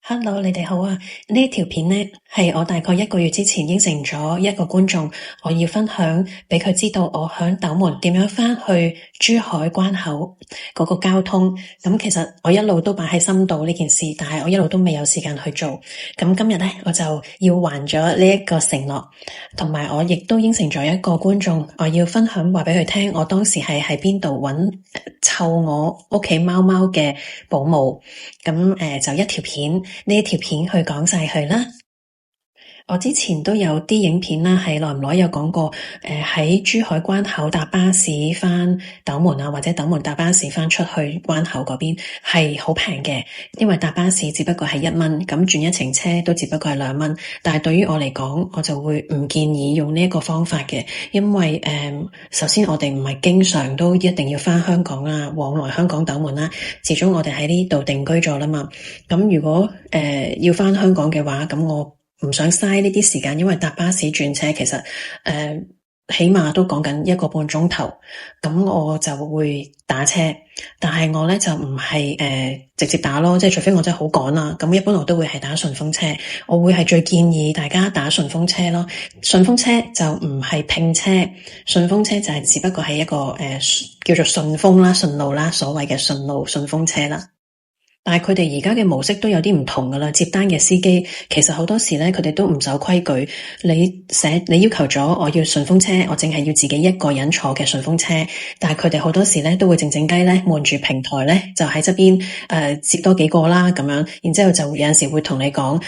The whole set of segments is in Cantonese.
Hello，你哋好啊！呢一條片呢，係我大概1個月之前應承咗一個觀眾，我要分享俾佢知道我響斗門點樣返去珠海關口嗰個交通。咁其實我一路都擺喺心度呢件事，但係我一路都未有時間去做。咁今日呢，我就要還咗呢一個承諾，同埋我亦都應承咗一個觀眾，我要分享話俾佢聽，我當時係喺邊度揾湊我屋企貓貓嘅保姆。咁就一條片，呢一條片去講晒佢啦。我之前都有啲影片啦，係耐唔耐有講過，喺珠海關口搭巴士返斗門啊，或者斗門搭巴士返出去關口嗰邊係好平嘅，因為搭巴士只不過係1蚊，咁轉一程車都只不過係2蚊。但係對於我嚟講，我就會唔建議用呢一個方法嘅，因為首先我哋唔係經常都一定要返香港啊，往來香港斗門啦，始終我哋喺呢度定居咗啦嘛。咁如果要返香港嘅話，咁我唔想嘥呢啲時間，因為搭巴士轉車其實起碼都講緊1個半鐘頭，咁我就會打車，但係我咧就唔係直接打咯，即係除非我真係好趕啦，咁一般我都會係打順風車，我會係最建議大家打順風車咯。順風車就唔係拼車，順風車就係只不過係一個叫做順風啦、順路啦，所謂嘅順路順風車啦。但係佢哋而家嘅模式都有啲唔同噶啦，接單嘅司機其實好多時咧，佢哋都唔守規矩。你要求咗我要順風車，我淨係要自己一個人坐嘅順風車，但係佢哋好多時咧都會靜靜雞咧瞞住平台咧，就喺側邊接多幾個啦咁樣，然之後就有陣時會同你講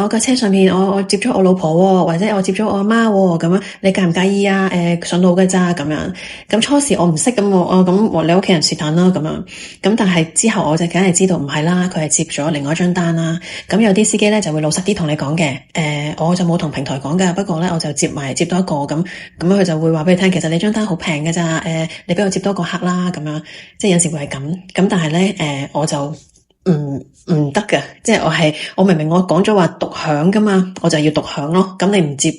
我架車上面我接咗我老婆喎，或者我接咗我阿媽喎，咁樣你介唔介意啊？順路嘅咋咁樣。咁初時我唔識咁咁你屋企人是但啦咁樣，咁但係之後我就梗係知道。唔係啦，佢係接咗另外一張單啦。咁有啲司機咧就會老實啲同你講嘅，我就冇同平台講噶，不過咧我就接多一個咁佢就會話俾你聽，其實你張單好平㗎咋，你俾我接多個客啦咁樣，即係有時會係咁。咁但係咧我就唔得㗎，即係我明明我講咗話獨享噶嘛，我就要獨享咯。咁你唔接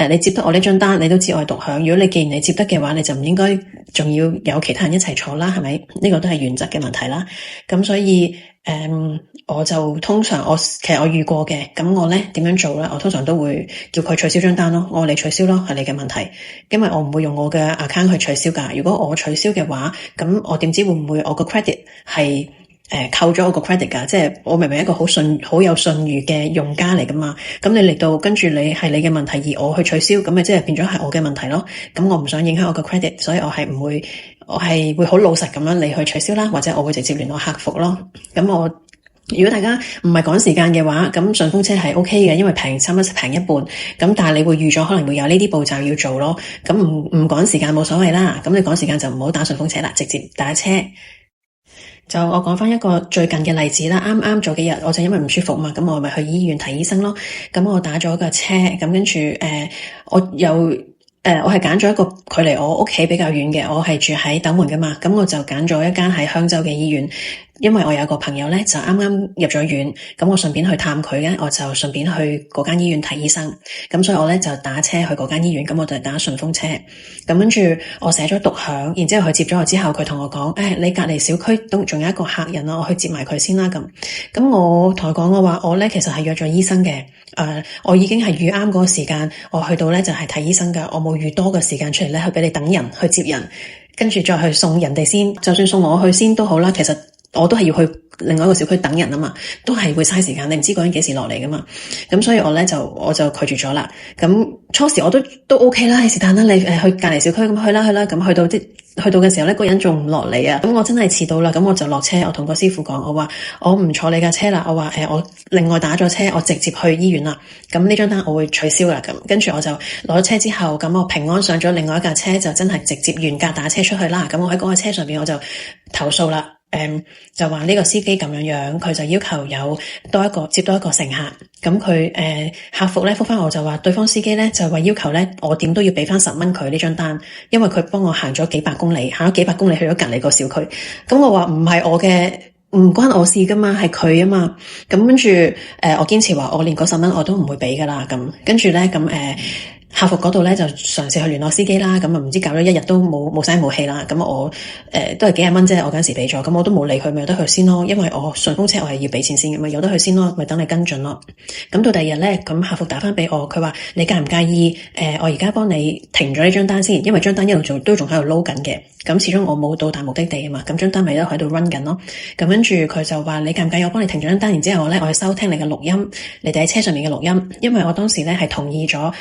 你接得我呢張單，你都知我係獨享。如果你既然你接得嘅話，你就唔應該仲要有其他人一齊坐啦，係咪？呢個都係原則嘅問題啦。咁所以我就通常其實我遇過嘅，咁我咧點樣做咧？我通常都會叫佢取消張單咯，我嚟取消咯，係你嘅問題，因為我唔會用我嘅 account 去取消㗎。如果我取消嘅話，咁我點知會唔會我個 credit 係扣咗我個 credit 㗎？即係我明明一個好有信譽嘅用家嚟㗎嘛，咁你嚟到跟住你係你嘅問題，而我去取消，咁咪即係變咗係我嘅問題咯。咁我唔想影響我個 credit，所以我係會好老實咁樣你去取消啦，或者我會直接聯絡客服咯。咁如果大家唔係趕時間嘅話，咁順風車係 OK 嘅，因為差唔多平一半。咁但係你會預咗可能會有呢啲步驟要做咯。咁唔趕時間冇所謂啦。咁你趕時間就唔好打順風車啦，直接打車。就我講翻一個最近嘅例子啦，啱早幾日我就因為唔舒服嘛，咁我咪去醫院睇醫生咯。咁我打咗個車，咁跟住我係揀咗一個距離我屋企比較遠嘅，我係住喺斗門噶嘛，咁我就揀咗一間喺香洲嘅醫院。因為我有個朋友咧就啱啱入咗院，咁我順便去探佢嘅，我就順便去嗰間醫院睇醫生，咁所以我咧就打車去嗰間醫院，咁我就打順風車，咁跟住我寫咗獨享，然之後佢接咗我之後，佢同我講，你隔離小區都仲有一個客人啊，我去接埋佢先啦咁我同佢講我話，我咧其實係約咗醫生嘅，我已經係預啱嗰個時間，我去到咧就係睇醫生噶，我冇預多個時間出嚟咧去俾你等人去接人，跟住再去送人哋先，就算送我去先都好啦，其實我都係要去另外一個小區等人啊嘛，都係會嘥時間，你唔知嗰人幾時落嚟噶嘛，咁所以我就拒絕咗啦。咁初時我都 OK 啦，是但啦，你去隔離小區咁去啦，咁去到嘅時候咧，個人仲唔落嚟啊，咁我真係遲到啦，咁我就落車，我同個師傅講，我話我唔坐你架車啦，我話我另外打咗車，我直接去醫院啦，咁呢張單我會取消啦，咁跟住我就攞咗車之後，咁我平安上咗另外一架車，就真係直接原價打車出去啦，咁我喺嗰個車上邊我就投訴啦。就話呢個司機咁樣，佢就要求有接多一個乘客，咁佢客服咧覆翻我就話，對方司機咧就話要求咧我點都要俾翻10蚊佢呢張單，因為佢幫我行咗幾百公里去咗隔離個小區，咁我話唔係我嘅，唔關我事噶嘛，係佢啊嘛，咁跟住我堅持話我連嗰10蚊我都唔會俾噶啦，咁跟住咧客服嗰度咧就嘗試去聯絡司機啦，咁啊唔知搞咗一日都冇聲冇氣啦，咁我都係幾廿蚊啫，我嗰陣時俾咗，咁我都冇理佢，咪由得佢先咯，因為我順風車我係要俾錢先嘅，咪由得佢先咯，咪等你跟進咯。咁到第二日咧，咁客服打翻俾我，佢話你介唔介意我而家幫你停咗呢張單先，因為張單一路都仲喺度撈緊嘅，咁始終我冇到達目的地啊嘛，咁張單咪都喺度 run 緊咯。咁跟住佢就話你介唔介意我幫你停咗張單，然之後咧我去收聽你嘅錄音，你哋喺車上面嘅錄音，因為我當時咧係同意咗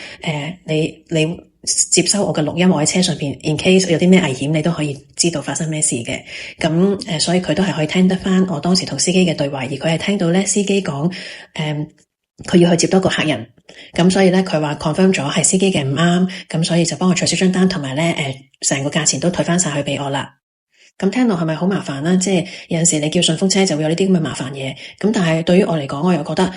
你接收我嘅錄音，我喺車上邊 in case 有啲咩危險，你都可以知道發生咩事嘅。咁所以佢都係可以聽得翻我當時同司機嘅對話，而佢係聽到咧司機講佢要去接多個客人，咁所以咧佢話 confirm 咗係司機嘅唔啱，咁所以就幫我取消張單，同埋咧成個價錢都退翻晒去俾我啦。咁聽落係咪好麻煩啦？即係有陣時你叫順風車就會有呢啲咁嘅麻煩嘢。咁但係對於我嚟講，我又覺得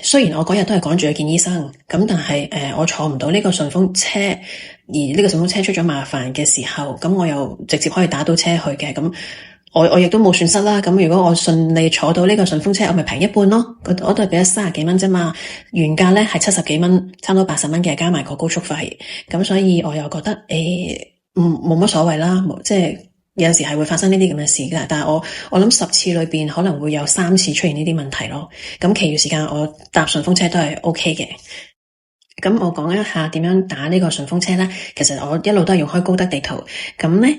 雖然我嗰日都係趕住去見醫生，咁但係我坐唔到呢個順風車，而呢個順風車出咗麻煩嘅時候，咁我又直接可以打到車去嘅。咁我亦都冇損失啦。咁如果我順利坐到呢個順風車，我咪平一半咯。我都係俾咗30幾蚊啫嘛，原價咧係70幾蚊，差唔多80蚊嘅，加埋個高速費。咁所以我又覺得冇乜所謂啦，即係。有陣時係會發生呢啲咁嘅事㗎，但係我諗10次裏邊可能會有3次出現呢啲問題咯。咁其餘時間我搭順風車都係 OK 嘅。咁我講一下點樣打呢個順風車啦。其實我一路都係用開高德地圖。咁咧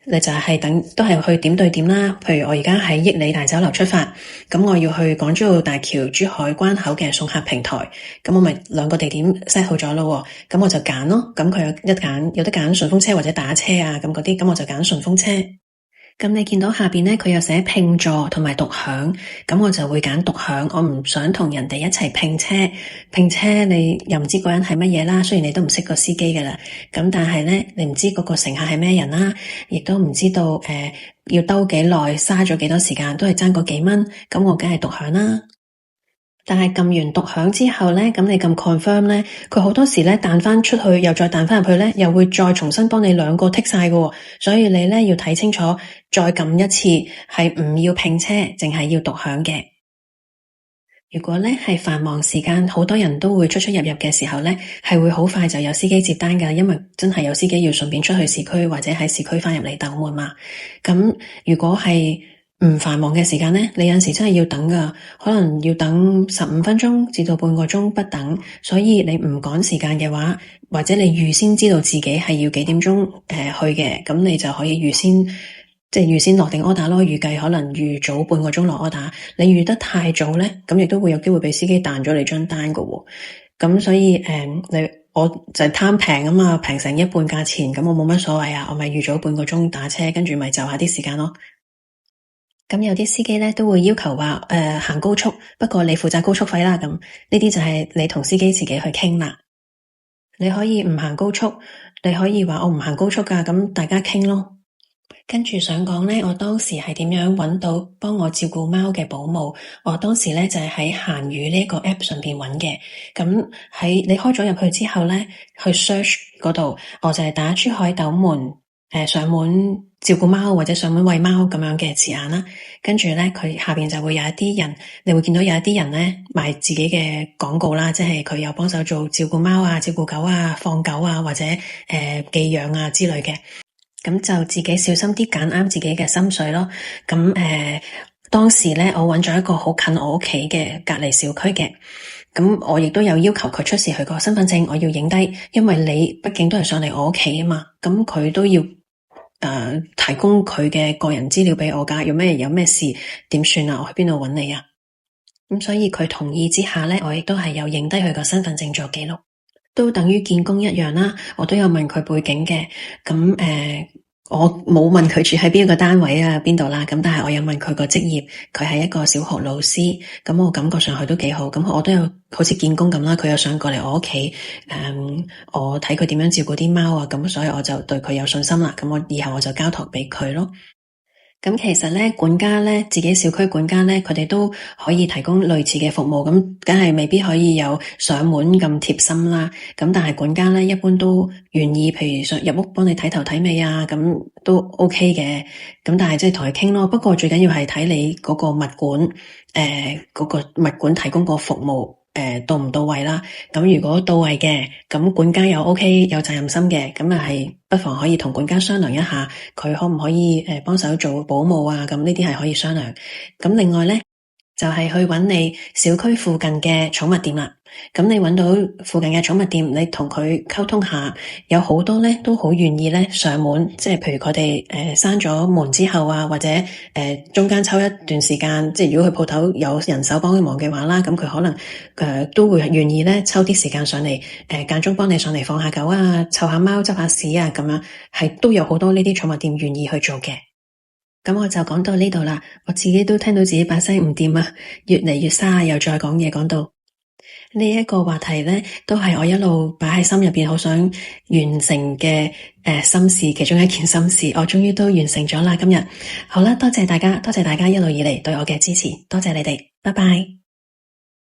你就係都係去點對點啦。譬如我而家喺益里大酒樓出發，咁我要去港珠澳大橋珠海關口嘅送客平台，咁我咪2個地點 set 好咗咯。咁我就揀咯。咁佢有得揀順風車或者打車啊，咁嗰啲，咁我就揀順風車。咁你見到下邊咧，佢有寫拼座同埋獨享，咁我就會揀獨享。我唔想同人哋一齊拼車，拼車你又唔知嗰人係乜嘢啦。雖然你都唔識個司機噶啦，咁但係咧你唔知嗰個乘客係咩人啦，亦都唔知道要兜幾耐，嘥咗幾多時間，都係爭嗰幾蚊。咁我梗係獨享啦。但係撳完獨享之後咧，咁你撳 confirm 咧，佢好多時咧彈翻出去，又再彈翻入去咧，又會再重新幫你2個剔晒嘅，所以你咧要睇清楚，再撳一次係唔要拼車，淨係要獨享嘅。如果咧係繁忙時間，好多人都會出入嘅時候咧，係會好快就有司機接單噶，因為真係有司機要順便出去市區或者喺市區翻入嚟斗門嘛。咁如果係唔繁忙嘅時間呢，你有陣時真係要等噶，可能要等15分鐘至到半個鐘不等。所以你唔趕時間嘅話，或者你預先知道自己係要幾點鐘去嘅，咁你就可以預先落定 order 咯。預計可能預早半個鐘落 order。你預得太早呢，咁亦都會有機會俾司機彈咗你張單噶。咁所以我就係貪平啊嘛，平成一半價錢，咁我冇乜所謂啊，我咪預早半個鐘打車，跟住咪就下啲時間咯。咁有啲司機咧都會要求話行高速，不過你負責高速費啦。咁呢啲就係你同司機自己去傾啦。你可以唔行高速，你可以話我唔行高速噶，咁大家傾咯。跟住想講咧，我當時係點樣揾到幫我照顧貓嘅保姆？我當時咧就係喺閒魚呢個 app 上邊揾嘅。咁喺你開咗入去之後咧，去 search 嗰度，我就係打珠海斗門上門照顧貓或者上門餵貓咁樣嘅字眼啦。跟住咧佢下邊就會有一啲人，你會見到有一啲人咧賣自己嘅廣告啦，即係佢有幫手做照顧貓啊、照顧狗啊、放狗啊或者寄養啊之類嘅。咁就自己小心啲揀啱自己嘅心水咯。咁當時咧我揾咗一個好近我屋企嘅隔離小區嘅。咁我亦都有要求佢出示佢個身份證，我要影低，因為你畢竟都係上嚟我屋企啊嘛。咁佢都要提供佢嘅個人資料俾我噶。有咩事點算啊？我去邊度揾你啊？咁所以佢同意之下咧，我亦都係有影低佢個身份證做記錄。都等於見工一樣啦，我都有問佢背景嘅。咁我冇問佢住喺邊個單位啊，邊度啦。咁但係我有問佢個職業，佢係一個小學老師。咁我感覺上去都幾好。咁我都有好似見工咁啦，佢又想過嚟我屋企，我睇佢點樣照顧啲貓啊。咁所以我就對佢有信心啦。咁我以後我就交託俾佢咯。咁其實咧，管家咧，自己小區管家咧，佢哋都可以提供類似嘅服務，咁梗係未必可以有上門咁貼心啦。咁但係管家咧，一般都願意，譬如上入屋幫你睇頭睇尾啊，咁都 OK 嘅。咁但係即係同佢傾咯。不過最緊要係睇你嗰個物管，嗰個物管提供個服務到唔到位啦。咁如果到位嘅，咁管家又 OK 有責任心嘅，咁啊係不妨可以同管家商量一下，佢可唔可以幫手做保姆啊？咁呢啲係可以商量。咁另外咧，就係去揾你小區附近嘅寵物店啦。咁你揾到附近嘅寵物店，你同佢溝通下，有好多咧都好願意咧上門，即係譬如佢哋閂咗門之後啊，或者中間抽一段時間，即係如果佢鋪頭有人手幫佢忙嘅話啦，咁佢可能都會願意咧抽啲時間上嚟，間中幫你上嚟放下狗啊，湊下貓，執下屎啊，咁樣係都有好多呢啲寵物店願意去做嘅。咁我就講到呢度啦，我自己都聽到自己把聲唔掂啊，越嚟越沙，又再講嘢講到呢一個話題呢，都係我一路擺喺心入邊，好想完成嘅心事，其中一件心事，我終於都完成咗啦。今日好啦，多謝大家，多謝大家一路以嚟對我嘅支持，多謝你哋，拜拜。